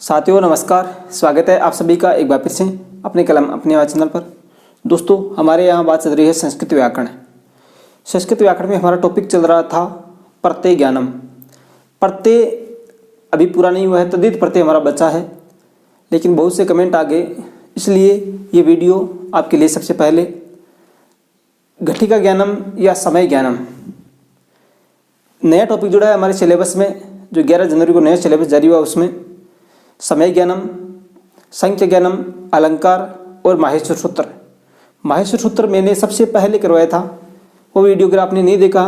साथियों नमस्कार, स्वागत है आप सभी का एक बार फिर से अपने कलम अपने आवाज़ चैनल पर। दोस्तों हमारे यहाँ बात चल रही है संस्कृत व्याकरण। संस्कृत व्याकरण में हमारा टॉपिक चल रहा था प्रत्यय ज्ञानम। प्रत्यय अभी पूरा नहीं हुआ है, तद्धित प्रत्यय हमारा बचा है, लेकिन बहुत से कमेंट आ गए, इसलिए ये वीडियो आपके लिए सबसे पहले घटिका ज्ञानम या समय ज्ञानम नया टॉपिक जुड़ा है हमारे सिलेबस में। जो 11 जनवरी को नया सिलेबस जारी हुआ उसमें समय ज्ञानम, संख्या ज्ञानम, अलंकार और माहेश्वर सूत्र। माहेश्वर सूत्र मैंने सबसे पहले करवाया था, वो वीडियो अगर आपने नहीं देखा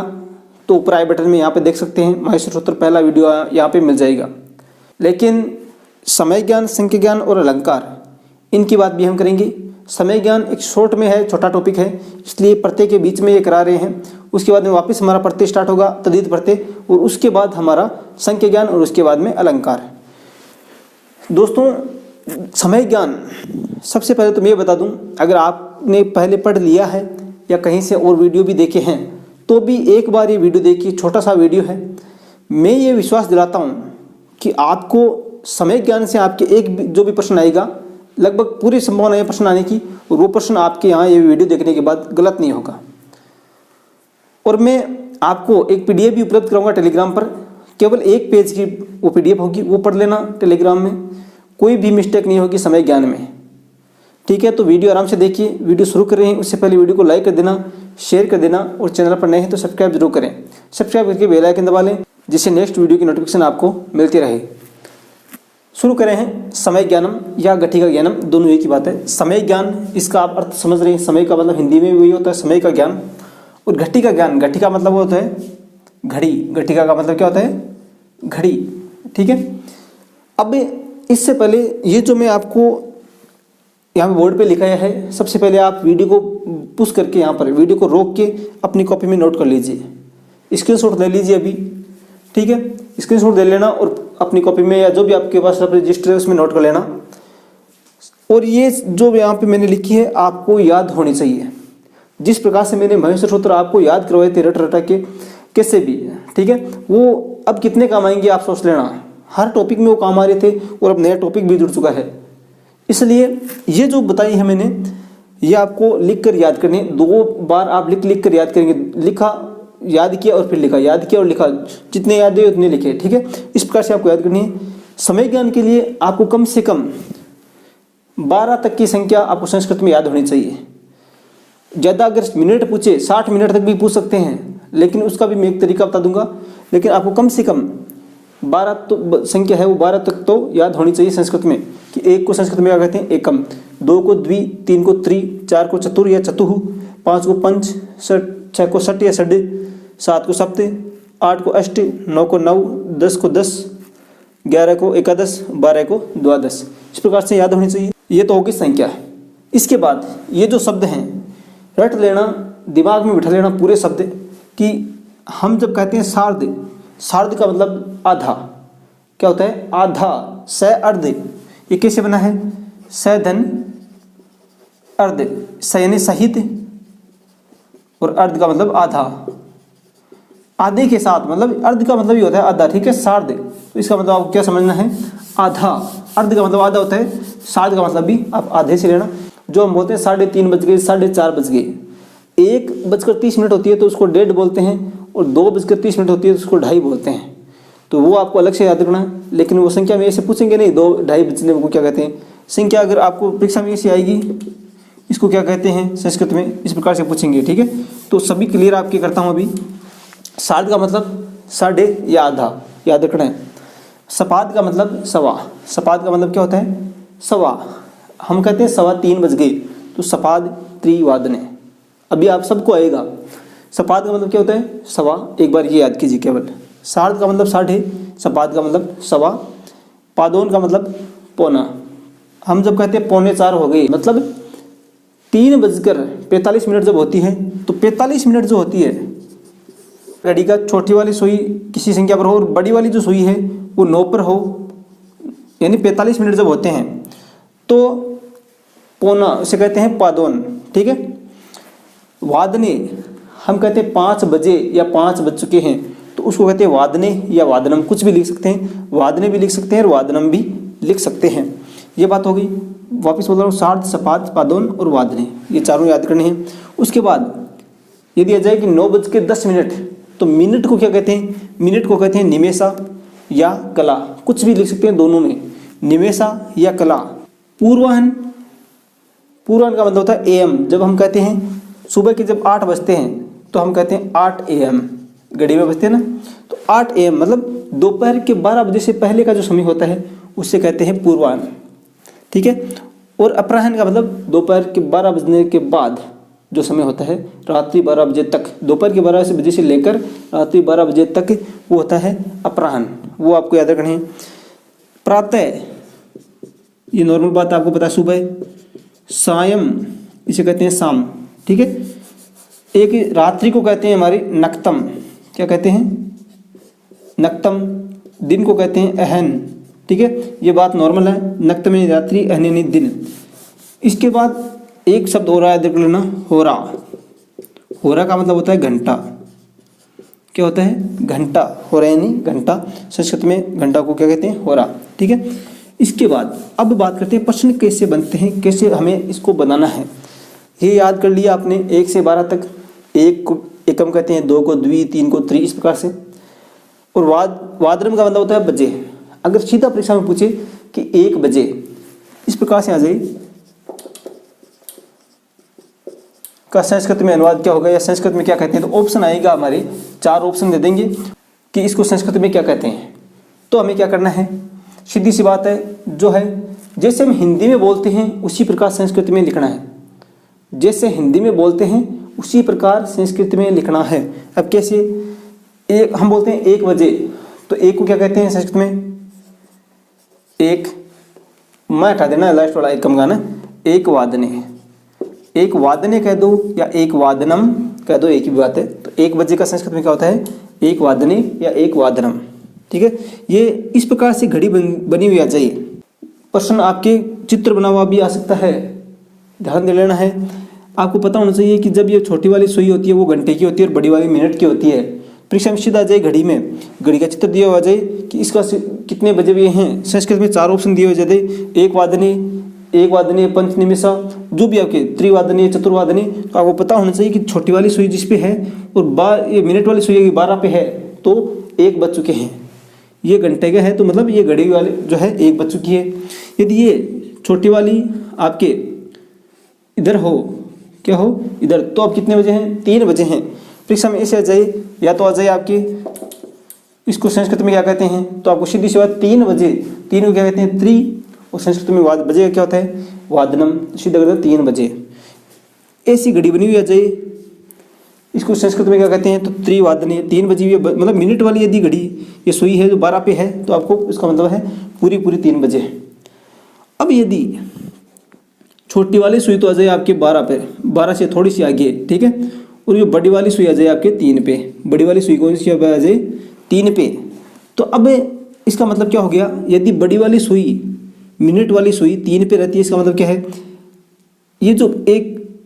तो ऊपर आई बटन में यहाँ पे देख सकते हैं। माहेश्वर सूत्र पहला वीडियो यहाँ पे मिल जाएगा। लेकिन समय ज्ञान, संख्या ज्ञान और अलंकार इनकी बात भी हम करेंगे। समय ज्ञान एक शॉर्ट में है, छोटा टॉपिक है, इसलिए प्रत्यय के बीच में ये करा रहे हैं। उसके बाद में वापस हमारा प्रत्यय स्टार्ट होगा, तद्धित प्रत्यय, और उसके बाद हमारा संख्या ज्ञान और उसके बाद में अलंकार। दोस्तों समय ज्ञान सबसे पहले तो मैं बता दूं, अगर आपने पहले पढ़ लिया है या कहीं से और वीडियो भी देखे हैं तो भी एक बार ये वीडियो देखिए। छोटा सा वीडियो है। मैं ये विश्वास दिलाता हूं कि आपको समय ज्ञान से आपके एक जो भी प्रश्न आएगा, लगभग पूरी संभावना है प्रश्न आने की, और वो प्रश्न आपके यहाँ ये वीडियो देखने के बाद गलत नहीं होगा। और मैं आपको एक PDF भी उपलब्ध कराऊंगा टेलीग्राम पर। केवल एक पेज की वो PDF होगी, वो पढ़ लेना टेलीग्राम में। कोई भी मिस्टेक नहीं होगी समय ज्ञान में, ठीक है। तो वीडियो आराम से देखिए। वीडियो शुरू कर रहे हैं उससे पहले वीडियो को लाइक कर देना, शेयर कर देना, और चैनल पर नए हैं तो सब्सक्राइब जरूर करें। सब्सक्राइब करके बेल आइकन दबा लें, जिससे नेक्स्ट वीडियो की नोटिफिकेशन आपको मिलती रहे। शुरू करें हैं समय ज्ञानम या घटिका ज्ञानम, दोनों एक ही बात है। समय ज्ञान, इसका आप अर्थ समझ रहे हैं। समय का मतलब हिंदी में वही होता है, समय का ज्ञान। और घटिका ज्ञान, घटिका मतलब होता है घड़ी। घटिका का मतलब क्या होता है? घड़ी, ठीक है। अब इससे पहले ये जो मैं आपको यहाँ पे बोर्ड पे लिखाया है, सबसे पहले आप वीडियो को पुश करके यहाँ पर वीडियो को रोक के अपनी कॉपी में नोट कर लीजिए। स्क्रीनशॉट ले लीजिए अभी, ठीक है। स्क्रीनशॉट ले लेना और अपनी कॉपी में या जो भी आपके पास रजिस्टर है उसमें नोट कर लेना। और ये जो यहाँ पे मैंने लिखी है आपको याद होनी चाहिए। जिस प्रकार से मैंने माहेश्वर सूत्र आपको याद करवाए थे रट रटा के कैसे भी, ठीक है, वो अब कितने काम आएंगे आप सोच लेना। हर टॉपिक में वो काम आ रहे थे और अब नया टॉपिक भी जुड़ चुका है। इसलिए ये जो बताई है मैंने, ये आपको लिख कर याद करनी है। 2 बार आप लिख कर याद करेंगे। लिखा, याद किया और फिर लिखा, याद किया और लिखा, जितने याद है उतने लिखे, ठीक है। इस प्रकार से आपको याद करनी है। समय ज्ञान के लिए आपको कम से कम 12 तक की संख्या आपको संस्कृत में याद होनी चाहिए। ज़्यादा अगर मिनट पूछे 60 मिनट तक भी पूछ सकते हैं, लेकिन उसका भी मैं एक तरीका बता दूंगा। लेकिन आपको कम से कम 12 तो संख्या है वो 12 तक तो याद होनी चाहिए संस्कृत में। कि 1 को संस्कृत में क्या कहते हैं? एकम। 2 को द्वि, 3 को त्रि, 4 को चतुर या चतुः, 5 को पंच, 6 को षट या षड्, 7 को सप्त, 8 को अष्ट, 9 को नव, 10 को 10, 11 को एकादश, 12 को द्वादश। इस प्रकार से याद होनी चाहिए। ये तो होगी संख्या। इसके बाद ये जो शब्द हैं रट लेना, दिमाग में बिठा लेना पूरे शब्द। कि हम जब कहते हैं सार्ध, सार्ध का मतलब आधा। क्या होता है? आधा। स अर्ध, ये कैसे बना है? स धन अर्ध, स यानी सहित और अर्ध का मतलब आधा। आधे के साथ, मतलब अर्ध का मतलब ये होता है आधा, ठीक है। सार्ध, तो इसका मतलब आपको क्या समझना है? आधा। अर्ध का मतलब आधा होता है, सार्ध का मतलब भी आप आधे से लेना। जो हम बोलते हैं 3:30 बज गए, 4:30 बज गए, 1:30 होती है तो उसको 1:30 बोलते हैं, और 2:30 होती है तो उसको 2:30 बोलते हैं। तो वो आपको अलग से याद रखना है। लेकिन वो संख्या में ऐसे पूछेंगे नहीं 2:30 बजने को क्या कहते हैं। संख्या अगर आपको परीक्षा में ऐसी आएगी, इसको क्या कहते हैं संस्कृत में, इस प्रकार से पूछेंगे, ठीक है। तो सभी क्लियर आपके करता हूँ अभी। सार्ध का मतलब 1:30 या आधा, याद रखना है। सपाद का मतलब सवा। सपाद का मतलब क्या होता है? सवा। हम कहते हैं 3:15 बज गए, तो सपाद त्रिवादने। अभी आप सबको आएगा। सपाद का मतलब क्या होता है? सवा। एक बार ये याद कीजिए केवल। सार्ध का मतलब 1:30, सपाद का मतलब सवा, पादोन का मतलब पौना। हम जब कहते हैं 3:45 हो गई, मतलब 3:45 जब होती है, तो 45 मिनट जो होती है घड़ी का, छोटी वाली सुई किसी संख्या पर हो और बड़ी वाली जो सुई है वो 9 पर हो, यानी 45 मिनट जब होते हैं तो पौना उसे कहते हैं पादोन, ठीक है। वादने, हम कहते हैं 5 बजे या 5 बज चुके हैं, तो उसको कहते हैं वादने या वादनम, कुछ भी लिख सकते हैं। वादने भी लिख सकते हैं और वादनम भी लिख सकते हैं। ये बात हो गई। वापस बोल रहा हूँ, सार्ध, सपाद, पादोन और वादने, ये चारों याद करने हैं। उसके बाद यदि आ जाए कि 9:10, तो मिनट को क्या कहते हैं? मिनट को कहते हैं निमेषा या कला, कुछ भी लिख सकते हैं दोनों में, निमेषा या कला। पूर्वाह्न, पूर्वाह्न का मतलब होता है AM। जब हम कहते हैं सुबह के जब 8 बजते हैं तो हम कहते हैं 8 AM, घड़ी में बजते हैं ना, तो 8 AM मतलब दोपहर के 12 बजे से पहले का जो समय होता है उससे कहते हैं पूर्वाह्न, ठीक है। और अपराह्न का मतलब दोपहर के 12 बजने के बाद जो समय होता है, रात्रि 12 बजे तक, दोपहर के 12 बजे से लेकर रात्रि 12 बजे तक वो होता है अपराह्न, वो आपको याद रखना है। प्रातः, ये नॉर्मल बात आपको पता है, सुबह। सायं, इसे कहते हैं शाम, ठीक है। एक रात्रि को कहते हैं हमारी नक्तम, क्या कहते हैं? नक्तम। दिन को कहते हैं अहन, ठीक है। ये बात नॉर्मल है, नक्तम यानी रात्रि, अहन यानी दिन। इसके बाद एक शब्द हो रहा है, देख लेना, होरा। होरा का मतलब होता है घंटा, क्या होता है? घंटा। होरा यानी घंटा, संस्कृत में घंटा को क्या कहते हैं? होरा, ठीक है। इसके बाद अब बात करते हैं प्रश्न कैसे बनते हैं, कैसे हमें इसको बनाना है। ये याद कर लिया आपने 1 से 12 तक। 1 को एकम कहते हैं, 2 को द्वि, 3 को त्रि, इस प्रकार से। और वाद्रम का मतलब होता है बजे। अगर सीधा परीक्षा में पूछे कि 1 बजे, इस प्रकार से आ जाए का संस्कृत में अनुवाद क्या होगा या संस्कृत में क्या कहते हैं, तो ऑप्शन आएगा हमारे, 4 ऑप्शन दे देंगे कि इसको संस्कृत में क्या कहते हैं। तो हमें क्या करना है, सीधी सी बात है, जो है जैसे हम हिंदी में बोलते हैं उसी प्रकार संस्कृत में लिखना है। जैसे हिंदी में बोलते हैं उसी प्रकार संस्कृत में लिखना है। अब कैसे? एक हम बोलते हैं 1 बजे, तो 1 को क्या कहते हैं संस्कृत में? 1, मैं हटा देना लास्ट वाला एकम का ना, 1 वादने। 1 वादने कह दो या 1 वादनम कह दो, एक ही बात है। तो 1 बजे का संस्कृत में क्या होता है? 1 वादने या 1 वादनम, ठीक है। ये इस प्रकार से घड़ी बनी हुई आ जाइए। प्रश्न आपके चित्र बना हुआ भी आ सकता है, ध्यान दे लेना है। आपको पता होना चाहिए कि जब ये छोटी वाली सुई होती है वो घंटे की होती है और बड़ी वाली मिनट की होती है। परीक्षा में सीधा आ जाए घड़ी में, घड़ी का चित्र दिया हुआ आ जाए कि इसका कितने बजे भी हैं। संस्कृत में 4 ऑप्शन दिए हुए जाते, 1 वादने, 1 वादने, पंच निमिषा, जो भी आपके त्रिवादने, चतुर्वादने। तो आपको पता होना चाहिए कि छोटी वाली सुई जिस पे है और ये मिनट वाली सुई 12 पे है तो 1 बज चुके हैं। ये घंटे का है तो मतलब ये घड़ी वाले जो है 1 बज चुकी है। यदि ये छोटी वाली आपके इधर हो, क्या हो? इधर, तो अब कितने बजे हैं? 3 बजे हैं। परीक्षा में ऐसे आ जाए, या तो आ जाए आपके इसको संस्कृत में क्या कहते हैं, तो आपको सीधी सी बात 3 बजे, 3 को क्या कहते हैं? त्रि, और संस्कृत में बजे का क्या होता है? वादनम। सीधा करते हैं 3 बजे। ऐसी घड़ी बनी हुई आ जाए, इसको संस्कृत में क्या कहते हैं? तो त्रिवादने, 3 बजी हुई, मतलब मिनट वाली यदि घड़ी ये सुई है जो 12 पे है तो आपको इसका मतलब है पूरी 3 बजे। अब यदि छोटी वाली सुई तो आ जाए आपके 12 पे, 12 से थोड़ी सी आगे, ठीक है। और ये बड़ी वाली सुई आ जाए आपके 3 पे। बड़ी वाली सुई कौन सी आ जाए? 3 पे। तो अब इसका मतलब क्या हो गया? यदि बड़ी वाली सुई, मिनट वाली सुई 3 पे रहती है, इसका मतलब क्या है? ये जो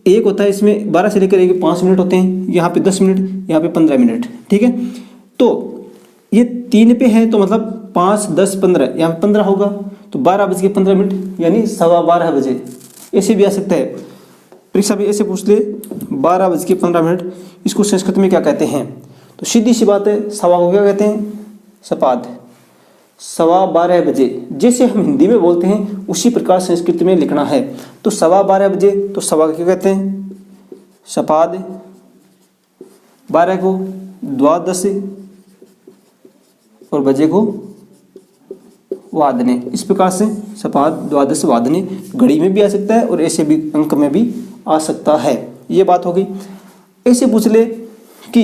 एक होता है इसमें 12 से लेकर 5 मिनट होते हैं, यहाँ पे 10 मिनट, यहाँ पे 15 मिनट, ठीक है। तो ये 3 पे है तो मतलब 5, 10, 15, यहाँ पे 15 होगा, तो 12:15 यानी 12:15 बजे। ऐसे भी आ सकता है, परीक्षा भी ऐसे पूछ ले 12:15, इसको संस्कृत में क्या कहते हैं? तो सीधी सी बात है, सवा को क्या कहते हैं? सपाद। 12:15 बजे जैसे हम हिंदी में बोलते हैं उसी प्रकार संस्कृत में लिखना है। तो 12:15 बजे, तो सवा क्या कहते हैं? सपाद। 12 को द्वादश और बजे को वादने। इस प्रकार से सपाद, द्वादश, वादने घड़ी में भी आ सकता है और ऐसे भी अंक में भी आ सकता है। ये बात हो गई। ऐसे पूछ ले कि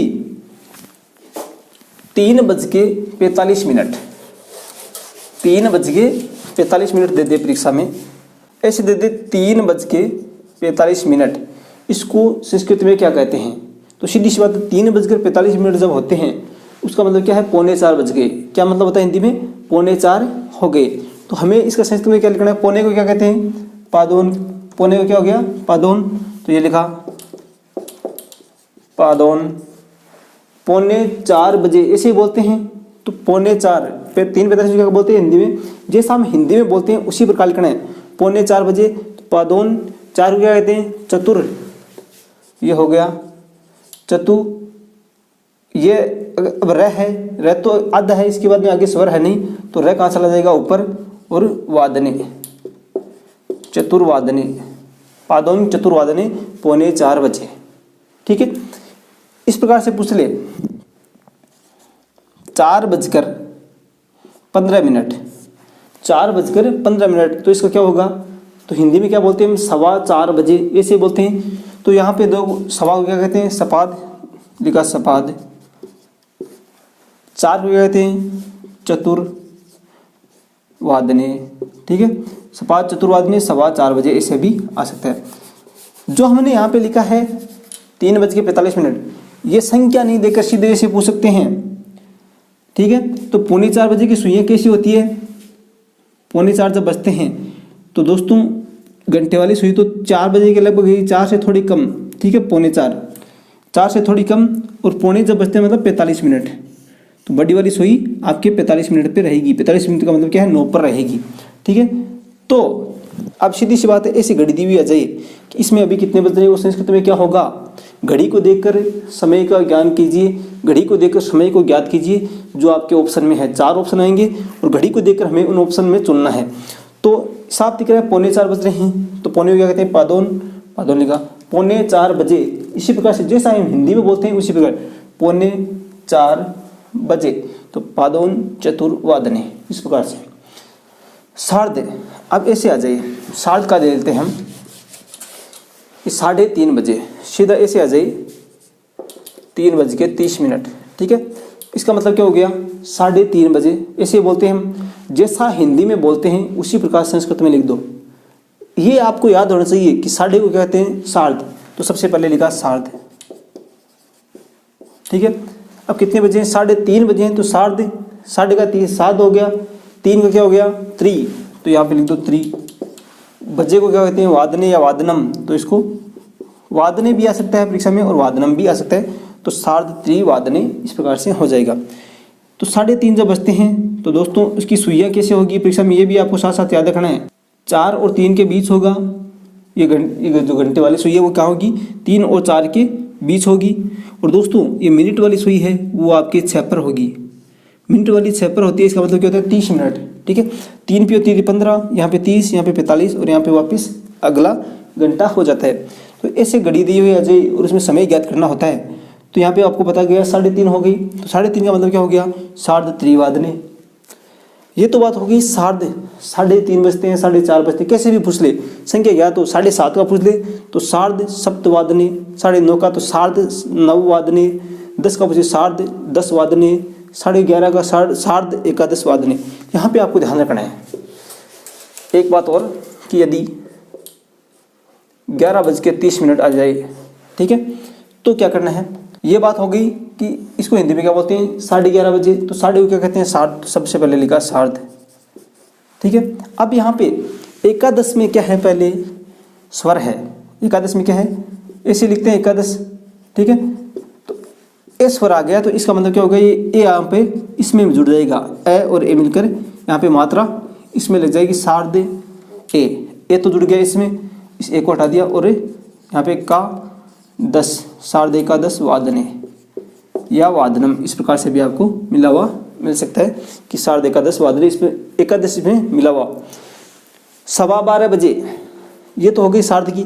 3:45, 3:45 दे दे परीक्षा में, ऐसे दे दे 3:45। इसको संस्कृत में क्या कहते हैं? तो सीधी सी बात है, 3:45 जब होते हैं उसका मतलब क्या है? 3:45 बज गए। क्या मतलब होता है हिंदी में? 3:45 हो गए। तो हमें इसका संस्कृत में क्या लिखना है? पौने को क्या कहते हैं? पादोन। पौने को क्या हो गया? पादोन। तो ये लिखा पादोन। 3:45 बजे ऐसे ही बोलते हैं, तो पौने 4 पे 3:45 क्या बोलते हैं हिंदी में, जैसा हम हिंदी में बोलते हैं उसी प्रकार लिखना है। पौने 4 बजे, तो पादोन 4 को क्या कहते हैं, चतुर, ये हो गया चतु, ये अब र है, र तो अध है, इसके बाद में आगे स्वर है नहीं, तो र कहाँ चला जाएगा ऊपर, और वादने, चतुर्वादने, पादोन चतुर्वादने, पौने 4 बजे। ठीक है, इस प्रकार से पूछ ले 4:15, 4:15, तो इसका क्या होगा, तो हिंदी में क्या बोलते हैं हम, 4:15 बजे, ऐसे बोलते हैं। तो यहाँ पे दो सवा को क्या कहते हैं, सपाद, लिखा सपाद, 4 को क्या कहते हैं, चतुर्वादने। ठीक है, सपाद चतुर्वादने, 4:15 बजे, ऐसे भी आ सकता है। जो हमने यहाँ पे लिखा है 3:45, ये संख्या नहीं देकर सीधे ऐसे पूछ सकते हैं। ठीक है, तो पौने 4 बजे की सुइयाँ कैसी होती है, पौने 4 जब बजते हैं तो दोस्तों घंटे वाली सुई तो 4 बजे के लगभग, 4 से थोड़ी कम। ठीक है, पौने 4 से थोड़ी कम, और पौने जब बजते हैं मतलब 45 मिनट, तो बड़ी वाली सुई आपके 45 मिनट पे रहेगी। 45 मिनट का मतलब क्या है, 9 पर रहेगी। ठीक है, तो अब सीधी सी बात है, ऐसी घड़ी दी हुई आ जाए कि इसमें अभी कितने बज रहे हैं, उस संस्कृत में क्या होगा, घड़ी को देखकर समय का ज्ञान कीजिए, घड़ी को देखकर समय को ज्ञात कीजिए। जो आपके ऑप्शन में है 4 ऑप्शन आएंगे, और घड़ी को देखकर हमें उन ऑप्शन में चुनना है। तो साफ दिख रहा है पौने 4 बज रहे हैं, तो पौने को क्या कहते हैं, पादोन, पादोन लिखा, पौने 4 बजे। इसी प्रकार से जैसा हम हिंदी में बोलते हैं उसी प्रकार, पौने 4 बजे, तो पादोन चतुर्वादने, इस प्रकार से। सार्ध, अब ऐसे आ जाइए, सार्ध का दे देते हैं हम 3:30 बजे, सीधा ऐसे आ जाइए 3:30। ठीक है, इसका मतलब क्या हो गया, 3:30 बजे, ऐसे बोलते हैं हम। जैसा हिंदी में बोलते हैं उसी प्रकार संस्कृत में लिख दो। ये आपको याद होना चाहिए कि साढ़े को क्या कहते हैं, सार्ध, तो सबसे पहले लिखा सार्ध। ठीक है, अब कितने बजे हैं, 3:30 बजे हैं, तो सार्ध, साढ़े का 3 7 हो गया, 3 का क्या हो गया, 3, तो यहाँ पे लिख दो 3। बजे को क्या कहते हैं, वादने या वादनम, तो इसको वादने भी आ सकता है परीक्षा में, और वादनम भी आ सकता है, तो 3:30 वादने, इस प्रकार से हो जाएगा। तो 3:30 जब बजते हैं तो दोस्तों उसकी सुइयाँ कैसे होगी परीक्षा में, ये भी आपको साथ साथ याद रखना है। 4 और 3 के बीच होगा, ये जो घंटे वाली सुई है वो क्या होगी, 3 और 4 के बीच होगी। और दोस्तों ये मिनट वाली सुई है वो आपके 6 पर होगी, मिनट वाली 6 पर होती है, इसका मतलब क्या होता है, 30 मिनट। ठीक है, 3 पे होती है 15, यहाँ पे 30, यहाँ पे 45, और यहाँ पे वापस अगला घंटा हो जाता है। तो ऐसे घड़ी दी हुई आ जाए और उसमें समय ज्ञात करना होता है। तो यहाँ पे आपको पता गया 3:30 हो गई, तो 3:30 का मतलब क्या हो गया, 3:30 वादने। ये तो बात होगी 3:30 बजते हैं, 4:30 बजते हैं, कैसे भी पूछ ले, संख्या ज्ञात हो, 7:30 का पूछ ले तो 7:30 वादने, 9:30 का तो 9:30 वादने, 10 का पूछे 10:30 वादने, 11:30 का 11:30 वादने। यहाँ पे आपको ध्यान रखना है एक बात और, कि यदि 11:30 आ जाए, ठीक है, तो क्या करना है, ये बात हो गई कि इसको हिंदी में क्या बोलते हैं, 11:30 बजे, तो साढ़े को क्या कहते हैं, सार्ध, सबसे पहले लिखा सार्ध। ठीक है, अब यहाँ पे एकादश में क्या है, पहले स्वर है, एकादश में क्या है, ऐसे लिखते हैं एकादश। ठीक है, तो ए स्वर आ गया, तो इसका मतलब क्या होगा, ये ए यहाँ पे इसमें जुड़ जाएगा, ए और ए मिलकर यहाँ पे मात्रा इसमें लग जाएगी, सार्ध ए तो जुड़ गया इसमें, इस ए को हटा दिया, और यहाँ पे का 10, सार्ध एकादश वादने या वादनम, इस प्रकार से भी आपको मिला हुआ मिल सकता है कि सार्ध एकादश वादने, इसमें एकादश में मिला हुआ। 12:15 बजे, ये तो हो गई सार्ध की।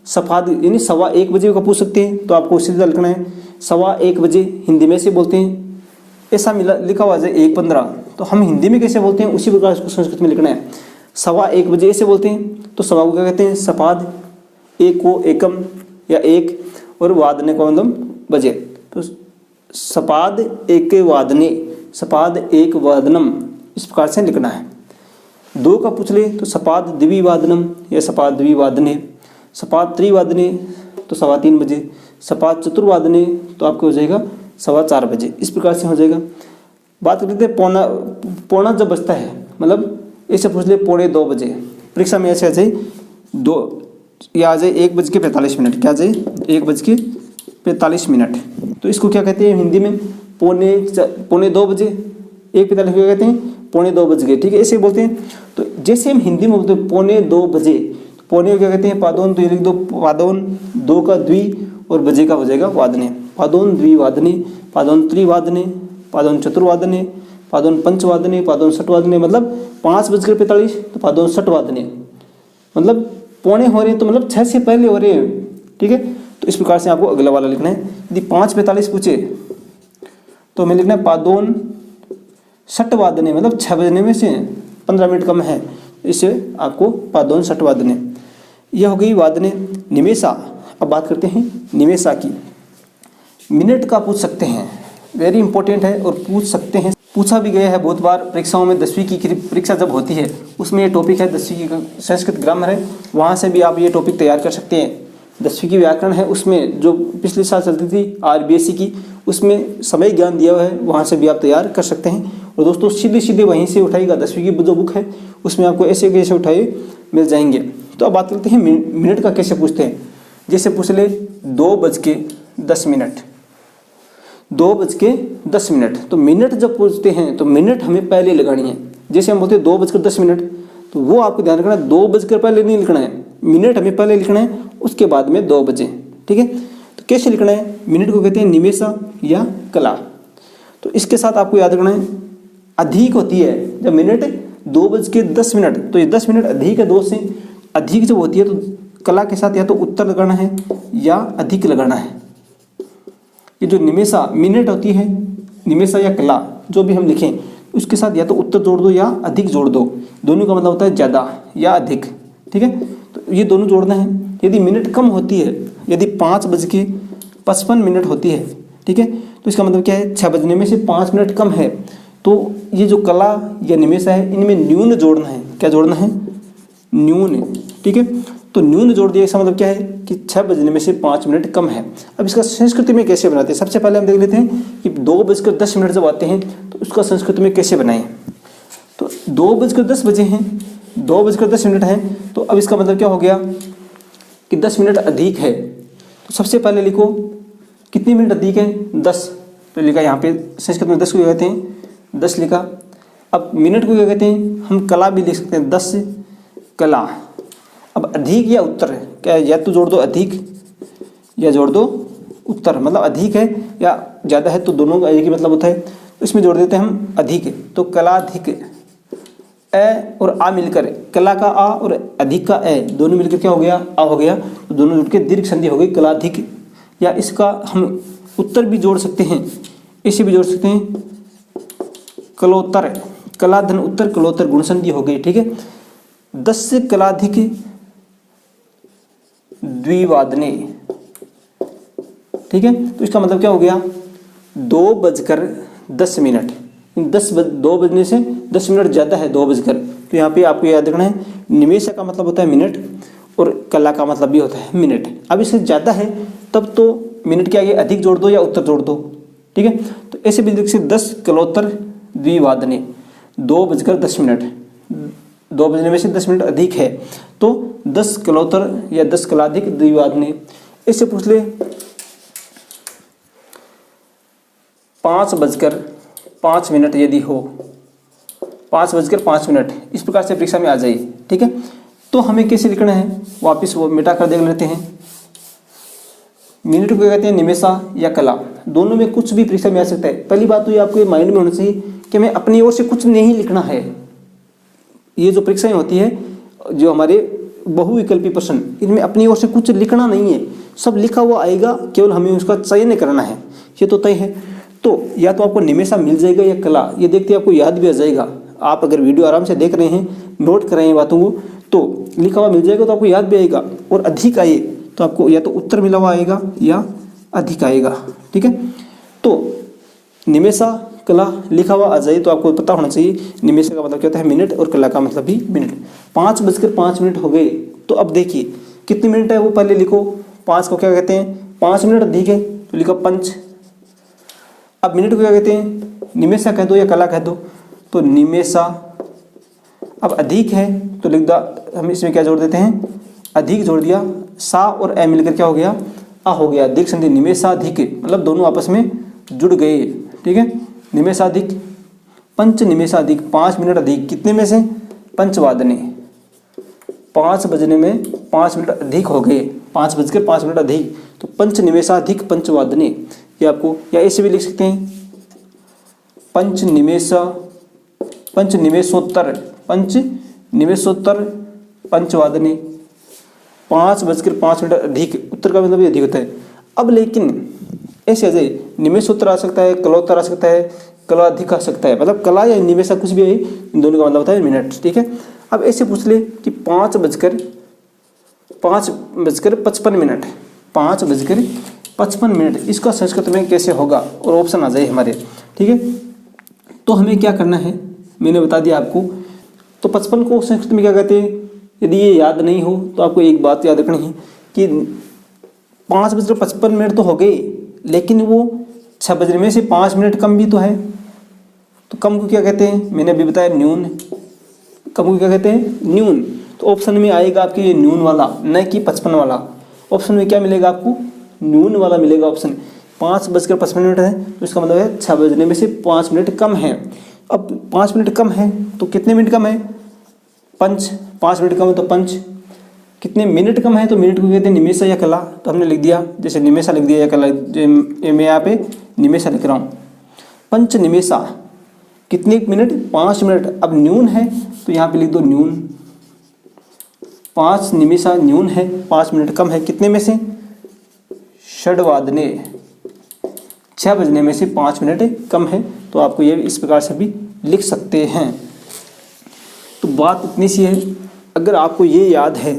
सफाद यानी 1:15 बजे का पूछ सकते हैं, तो आपको सीधा लिखना है 1:15 बजे, हिंदी में से बोलते हैं, ऐसा मिला लिखा हुआ है 1:15, तो हम हिंदी में कैसे बोलते हैं उसी प्रकार इसको संस्कृत में लिखना है। 1:15 बजे ऐसे बोलते हैं, तो सवा को क्या कहते हैं, सपाद, एक को एकम या एक, और वादने को मतलब बजे, तो सपाद एक वादने, सपाद एक वादनम, इस प्रकार से लिखना है। 2 का पूछ ले तो सपाद द्विवादनम या सपाद द्विवादने, सपाद त्रिवादने तो 3:15 बजे, सपाद चतुर्वादने तो आपको हो जाएगा 4:15 बजे, इस प्रकार से हो जाएगा। बात करते हैं पौना जब बजता है, मतलब ऐसे पूछ ले 1:45 बजे, परीक्षा में ऐसे आ जाए 2 या आ जाए 1:45, क्या आ जाए 1:45, तो इसको क्या कहते हैं हिंदी में, 1:45 बजे, 1:45 को कहते हैं 1:45 बज गए, ठीक है, ऐसे बोलते हैं। तो जैसे हम हिंदी में बोलते हैं 1:45 बजे, पौने को क्या कहते हैं पादोन, तो ये लिख दो पादोन, 2 का द्वि और बजे का हो जाएगा वादने, पादोन द्विवादने, पादोन त्रिवादने, पादोन चतुर्वादने, पादोन पंचवादने, पादोन षटवादने, मतलब 5:45 तो पादोन षटवादने, मतलब पौने हो रहे हैं तो मतलब 6 से पहले हो रहे हैं, ठीक है। तो इस प्रकार से आपको अगला वाला लिखना है। यदि 5:45 पूछे तो हमें लिखना है पादोन षटवादने, मतलब 6 बजने में से 15 मिनट कम है, इससे आपको पादोन षटवादने। यह हो गई वादने। निमेषा, अब बात करते हैं निमेषा की। मिनट का पूछ सकते हैं, वेरी इंपॉर्टेंट है और पूछ सकते हैं, पूछा भी गया है बहुत बार परीक्षाओं में। 10वीं की परीक्षा जब होती है उसमें ये टॉपिक है, 10वीं की संस्कृत ग्रामर है, वहाँ से भी आप ये टॉपिक तैयार कर सकते हैं। 10वीं की व्याकरण है, उसमें जो पिछले साल चलती थी RBSE की, उसमें समय ज्ञान दिया हुआ है, वहाँ से भी आप तैयार कर सकते हैं। और दोस्तों सीधे सीधे वहीं से उठाएगा, 10वीं की जो बुक है उसमें आपको ऐसे कैसे उठाए मिल जाएंगे। तो अब बात करते हैं मिनट का कैसे पूछते हैं। जैसे पूछ ले 2:10, 2:10, तो मिनट जब पूछते हैं तो मिनट हमें पहले लगानी है। जैसे हम बोलते हैं 2:10, तो वो आपको ध्यान रखना है, 2 बजकर पहले नहीं लिखना है, मिनट हमें पहले लिखना है, उसके बाद में 2 बजे, ठीक है। तो कैसे लिखना है, मिनट को कहते हैं निमेषा या कला। तो इसके साथ आपको याद रखना है, अधिक होती है जब मिनट 2:10, तो ये 10 मिनट अधिक है, 2 से अधिक जब होती है तो कला के साथ या तो उत्तर लगाना है या अधिक लगाना है। ये जो निमेषा मिनट होती है, निमेषा या कला जो भी हम लिखें, उसके साथ या तो उत्तर जोड़ दो या अधिक जोड़ दो, दोनों का मतलब होता है ज़्यादा या अधिक, ठीक है। तो ये दोनों जोड़ना है। यदि मिनट कम होती है, यदि 5:55 होती है, ठीक है, तो इसका मतलब क्या है, 6 बजने में से 5 मिनट कम है, तो ये जो कला या निमेषा है इनमें न्यून जोड़ना है। क्या जोड़ना है, न्यून, ठीक है। तो न्यून जोड़ दिया, इसका मतलब क्या है कि 6 बजने में से 5 मिनट कम है। अब इसका संस्कृत में कैसे बनाते हैं, सबसे पहले हम देख लेते हैं कि 2:10 जब आते हैं तो उसका संस्कृत में कैसे बनाएं। तो 2:10 बजे हैं, 2:10 है, तो अब इसका मतलब क्या हो गया कि 10 मिनट अधिक है। तो सबसे पहले लिखो कितनी मिनट अधिक है, 10, तो लिखा यहाँ पे संस्कृत में 10 को क्या कहते हैं, 10 लिखा। अब मिनट को क्या कहते हैं, हम कला भी लिख सकते हैं, 10 कला। अब अधिक या उत्तर है, क्या है, या तो जोड़ दो अधिक या जोड़ दो उत्तर, मतलब अधिक है या ज़्यादा है तो दोनों का एक ही मतलब होता है। तो इसमें जोड़ देते हैं हम अधिक, तो कलाधिक, ए और आ मिलकर, कला का आ और अधिक का ए दोनों मिलकर क्या हो गया, आ हो गया, तो दोनों जुड़ के दीर्घ संधि हो गई कलाधिक। या इसका हम उत्तर भी जोड़ सकते हैं, इसे भी जोड़ सकते हैं कलोत्तर, कला धन उत्तर, कलोत्तर गुण संधि हो गई, ठीक है। 10 कलाधिक द्विवादने, ठीक है। तो इसका मतलब क्या हो गया, 2:10, 2 बजने से 10 मिनट ज़्यादा है, 2 बजकर, तो यहाँ पे आपको याद रखना है निमेषा का मतलब होता है मिनट और कला का मतलब भी होता है मिनट। अब इससे ज़्यादा है तब तो मिनट के आगे अधिक जोड़ दो या उत्तर जोड़ दो, ठीक है। तो ऐसे भी लिख सकते 10 कलोत्तर द्विवादने, 2:10, 2 बजने में से 10 मिनट अधिक है तो 10 कलोत्तर या 10 कलाधिक द्विवादने। इससे पूछ ले 5:05 यदि हो, 5:05, इस प्रकार से परीक्षा में आ जाए, ठीक है। तो हमें कैसे लिखना है, वापस वो मिटा कर देख लेते हैं। मिनट को कहते हैं निमेषा या कला, दोनों में कुछ भी परीक्षा में आ सकता है। पहली बात तो ये आपको माइंड में होना चाहिए कि हमें अपनी ओर से कुछ नहीं लिखना है। ये जो परीक्षाएं होती है, जो हमारे बहुविकल्पी प्रश्न, इनमें अपनी ओर से कुछ लिखना नहीं है, सब लिखा हुआ आएगा, केवल हमें उसका चयन करना है, ये तो तय है। तो या तो आपको निमेषा मिल जाएगा या कला, ये देखते आपको याद भी आ जाएगा। आप अगर वीडियो आराम से देख रहे हैं, नोट कर रहे हैं बातों को, तो लिखा हुआ मिल जाएगा तो आपको याद भी आएगा। और अधिक आए तो आपको या तो उत्तर मिला हुआ आएगा या अधिक आएगा, ठीक है। तो निमेषा कला लिखा हुआ आ जाए तो आपको पता होना चाहिए निमेषा का मतलब क्या होता है मिनट और कला का मतलब भी मिनट। 5:05 हो गए, तो अब देखिए कितनी मिनट है वो पहले लिखो। 5 को क्या कहते हैं, 5 मिनट अधिक है तो लिखा पंच। अब मिनट को क्या कहते हैं, निमेषा कह दो या कला कह दो, तो निमेषा। अब अधिक है तो लिख दो, हम इसमें क्या जोड़ देते हैं, अधिक जोड़ दिया, सा और ए मिलकर क्या हो गया, आ हो गया, दीर्घ संधि निमेषाधिक, मतलब दोनों आपस में जुड़ गए, ठीक है। निमेषाधिक पंच निमेषाधिक 5 मिनट अधिक, कितने में से? पंचवादने, 5 बजने में 5 मिनट अधिक हो गए, 5 बजकर 5 मिनट अधिक, तो पंच निमेषाधिक पंचवादने, ये आपको, या ऐसे भी लिख सकते हैं पंच निमेषोत्तर पंचवादने, 5 बजकर 5 मिनट अधिक, उत्तर का मतलब अधिक होता है। अब लेकिन ऐसे आ जाए, निमेषोत्तर आ सकता है, कलोत्तर आ सकता है, कलाधिक आ सकता है, मतलब कला या निमेषा कुछ भी है, इन दोनों का मतलब होता है मिनट, ठीक है। अब ऐसे पूछ ले कि 5 बजकर 55 मिनट, 5 बजकर 55 मिनट, इसका संस्कृत में कैसे होगा, और ऑप्शन आ जाए हमारे, ठीक है। तो हमें क्या करना है, मैंने बता दिया आपको। तो 55 को संस्कृत में क्या कहते हैं, यदि ये याद नहीं हो तो आपको एक बात याद रखनी है कि 5 बजकर 55 मिनट तो हो गए, लेकिन वो 6 बजने में से 5 मिनट कम भी तो है, तो कम को क्या कहते हैं, मैंने अभी बताया न्यून, कम को क्या कहते हैं, न्यून। तो ऑप्शन में आएगा आपके ये न्यून वाला, न कि 55 वाला। ऑप्शन में क्या मिलेगा आपको, न्यून वाला मिलेगा ऑप्शन। 5 बजकर 55 मिनट है, तो इसका मतलब है 6 बजने में से 5 मिनट कम है। अब 5 मिनट कम है तो कितने मिनट कम है, 5 मिनट कम है तो पंच, कितने मिनट कम है तो मिनट को कहते हैं निमेषा या कला, तो हमने लिख दिया, जैसे निमेषा लिख दिया या कला, मैं यहाँ पे निमेषा लिख रहा हूँ। पंच निमेषा, कितने मिनट, 5 मिनट। अब न्यून है तो यहाँ पे लिख दो न्यून, 5 निमेषा न्यून है, 5 मिनट कम है, कितने में से, षड्वादने, 6 बजने में से 5 मिनट कम है। तो आपको ये इस प्रकार से भी लिख सकते हैं। तो बात इतनी सी है, अगर आपको ये याद है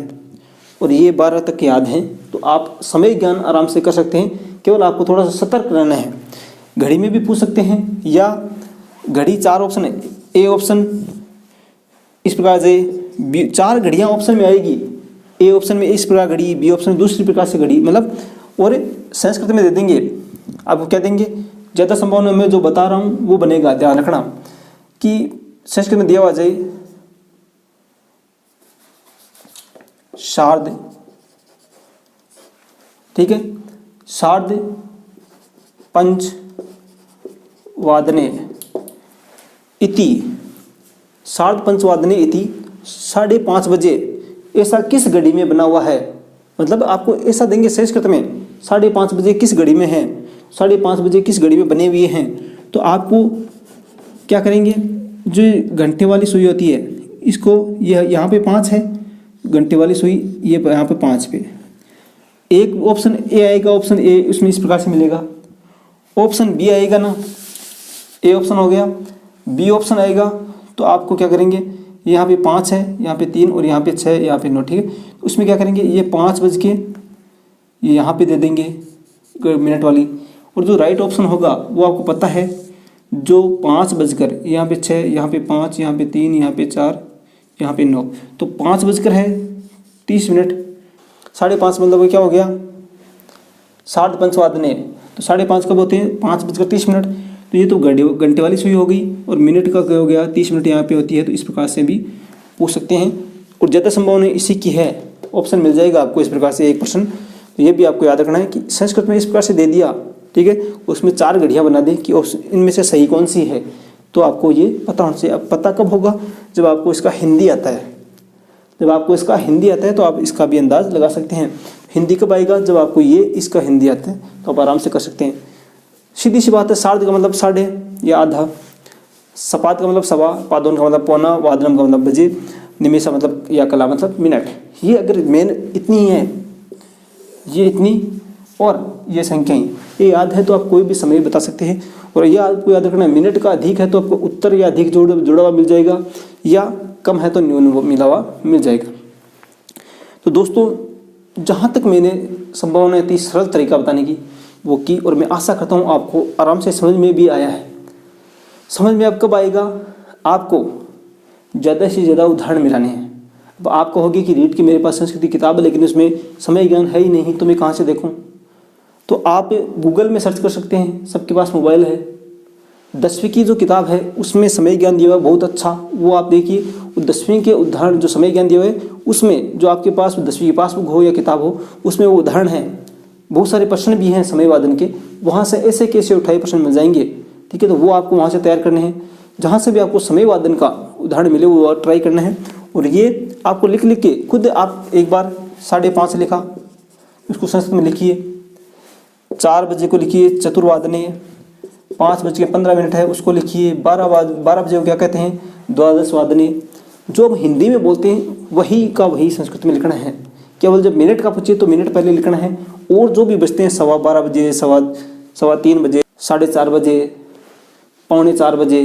और ये 12 तक याद है तो आप समय ज्ञान आराम से कर सकते हैं। केवल आपको थोड़ा सा सतर्क रहना है। घड़ी में भी पूछ सकते हैं, या घड़ी 4 ऑप्शन है, ए ऑप्शन इस प्रकार से, 4 घड़ियाँ ऑप्शन में आएगी, ए ऑप्शन में इस प्रकार घड़ी, बी ऑप्शन में दूसरी प्रकार से घड़ी, मतलब, और संस्कृत में दे देंगे आपको, क्या देंगे, ज़्यादा संभावना मैं जो बता रहा हूँ वो बनेगा। ध्यान रखना कि संस्कृत में दिया हुआ जाए शार्द, ठीक है, शार्द पंच वादने इति, सार्ध पंचवादने इति, 5:30 बजे, ऐसा किस घड़ी में बना हुआ है, मतलब आपको ऐसा देंगे संस्कृत में, 5:30 बजे किस घड़ी में है, 5:30 बजे किस घड़ी में बने हुए हैं। तो आपको क्या करेंगे, जो घंटे वाली सुई होती है, इसको यह यहाँ पे 5 है, घंटे वाली सुई ये यहाँ पे 5 पे, एक ऑप्शन ए आएगा, ऑप्शन ए उसमें इस प्रकार से मिलेगा, ऑप्शन बी आएगा ना, ए ऑप्शन हो गया, बी ऑप्शन आएगा, तो आपको क्या करेंगे, यहाँ पे 5 है, यहाँ पे 3 और यहाँ पे 6, यहाँ पे 9, ठीक है। तो उसमें क्या करेंगे, ये 5 बज के ये यहाँ पे दे देंगे मिनट वाली, और जो राइट ऑप्शन होगा वो आपको पता है, जो 5 बजकर, यहाँ पे 6, यहाँ पे 5, यहाँ पे 3, यहाँ पे 4, यहाँ पे 9, तो 5 बजकर है 30 मिनट, 5:30 मतलब क्या हो गया, सार्ध पंचवादने, तो 5:30 कब होते हैं, 5:30 तो ये तो घंटे वाली सुई हो गई, और मिनट का क्या हो गया, 30 मिनट यहाँ पे होती है। तो इस प्रकार से भी पूछ सकते हैं, और ज़्यादा संभावना इसी की है, ऑप्शन मिल जाएगा आपको इस प्रकार से 1%। तो ये भी आपको याद रखना है कि संस्कृत में इस प्रकार से दे दिया, ठीक है, उसमें 4 घड़ियाँ बना दें कि इनमें से सही कौन सी है, तो आपको ये पता होना चाहिए। अब पता कब होगा, जब आपको इसका हिंदी आता है, जब आपको इसका हिंदी आता है तो आप इसका भी अंदाज लगा सकते हैं। हिंदी कब आएगा, जब आपको ये इसका हिंदी आता है तो आप आराम से कर सकते हैं। सीधी सी बात है, सार्ध का मतलब 1.5 या आधा, सपाद का मतलब 1.25, पादोन का मतलब पौना, वादनम का मतलब बजे, निमेषा मतलब या कला मतलब मिनट। ये अगर मेन इतनी ही है, ये इतनी और ये संख्याएं ये याद है तो आप कोई भी समय बता सकते हैं। और यह आपको याद रखना है, मिनट का अधिक है तो आपको उत्तर या अधिक जुड़ा हुआ मिल जाएगा, या कम है तो न्यून मिला हुआ मिल जाएगा। तो दोस्तों, जहाँ तक मैंने संभावना थी सरल तरीका बताने की वो की, और मैं आशा करता हूँ आपको आराम से समझ में भी आया है। समझ में अब कब आएगा, आपको ज़्यादा से ज़्यादा उदाहरण मिलाने हैं। अब आप कहोगे कि रीड की मेरे पास संस्कृत की किताब है लेकिन उसमें समय ज्ञान है ही नहीं, तो मैं कहाँ से देखूँ। तो आप गूगल में सर्च कर सकते हैं, सबके पास मोबाइल है। 10वीं की जो किताब है उसमें समय ज्ञान दिया हुआ है बहुत अच्छा, वो आप देखिए। 10वीं के उदाहरण जो समय ज्ञान दिया हुआ है उसमें जो आपके पास 10वीं की पासबुक हो या किताब हो उसमें वो उदाहरण है। बहुत सारे प्रश्न भी हैं समय वादन के, वहाँ से ऐसे कैसे उठाए प्रश्न मिल जाएंगे, ठीक है। तो वो आपको वहाँ से तैयार करने हैं। जहाँ से भी आपको समयवादन का उदाहरण मिले वो ट्राई करना है। और ये आपको लिख के खुद आप एक बार 5:30 लिखा, उसको संस्कृत में लिखिए। 4 बजे को लिखिए चतुर्वादने, 5:15 है उसको लिखिए। 12 बजे को क्या कहते हैं, द्वादश वादने। जो हम हिंदी में बोलते हैं वही का वही संस्कृत में लिखना है। केवल जब मिनट का पूछिए तो मिनट पहले लिखना है, और जो भी बजते हैं 12:15 बजे, 3:15 बजे, 4:30 बजे, 3:45 बजे,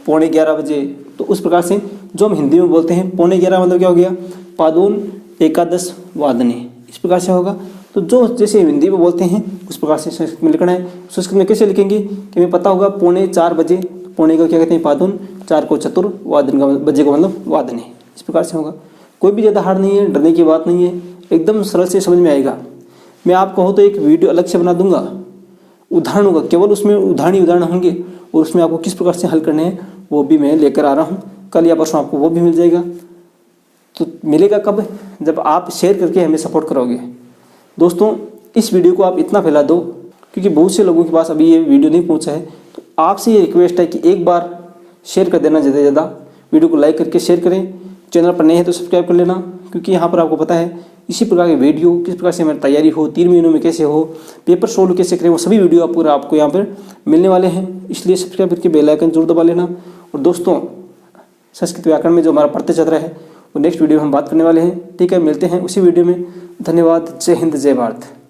11:15 बजे, तो उस प्रकार से जो हम हिंदी में बोलते हैं 11:15 मतलब क्या हो गया, पादोन एकादश वादने, इस प्रकार से होगा। तो जो जैसे हिंदी में बोलते हैं उस प्रकार से संस्कृत में लिखना है। संस्कृत में कैसे लिखेंगे कि हमें पता होगा 3:45 बजे, पौने को क्या कहते हैं पादोन, 4 को चतुर, वादन का बजे को मतलब वादने, इस प्रकार से होगा। कोई भी ज़्यादा हार्ड नहीं है, डरने की बात नहीं है, एकदम सरल से समझ में आएगा। मैं आप कहो तो एक वीडियो अलग से बना दूंगा उदाहरणों का, केवल उसमें उदाहरण होंगे और उसमें आपको किस प्रकार से हल करने हैं वो भी मैं लेकर आ रहा हूँ। कल या परसों आपको वो भी मिल जाएगा। तो मिलेगा कब, जब आप शेयर करके हमें सपोर्ट करोगे। दोस्तों इस वीडियो को आप इतना फैला दो, क्योंकि बहुत से लोगों के पास अभी ये वीडियो नहीं पहुँचा है। तो आपसे ये रिक्वेस्ट है कि एक बार शेयर कर देना, ज़्यादा से ज़्यादा वीडियो को लाइक करके शेयर करें। चैनल पर नए हैं तो सब्सक्राइब कर लेना, क्योंकि यहाँ पर आपको पता है इसी प्रकार की वीडियो किस प्रकार से हमारी तैयारी हो, 3 महीनों में कैसे हो, पेपर सोल्व कैसे करें, वो सभी वीडियो आपको यहाँ पर मिलने वाले हैं। इसलिए सब्सक्राइब करके बेल आइकन जरूर दबा लेना। और दोस्तों संस्कृत व्याकरण में जो हमारा पढ़ते चल रहा है वो नेक्स्ट वीडियो में हम बात करने वाले हैं। ठीक है, मिलते हैं उसी वीडियो में। धन्यवाद। जय हिंद, जय भारत।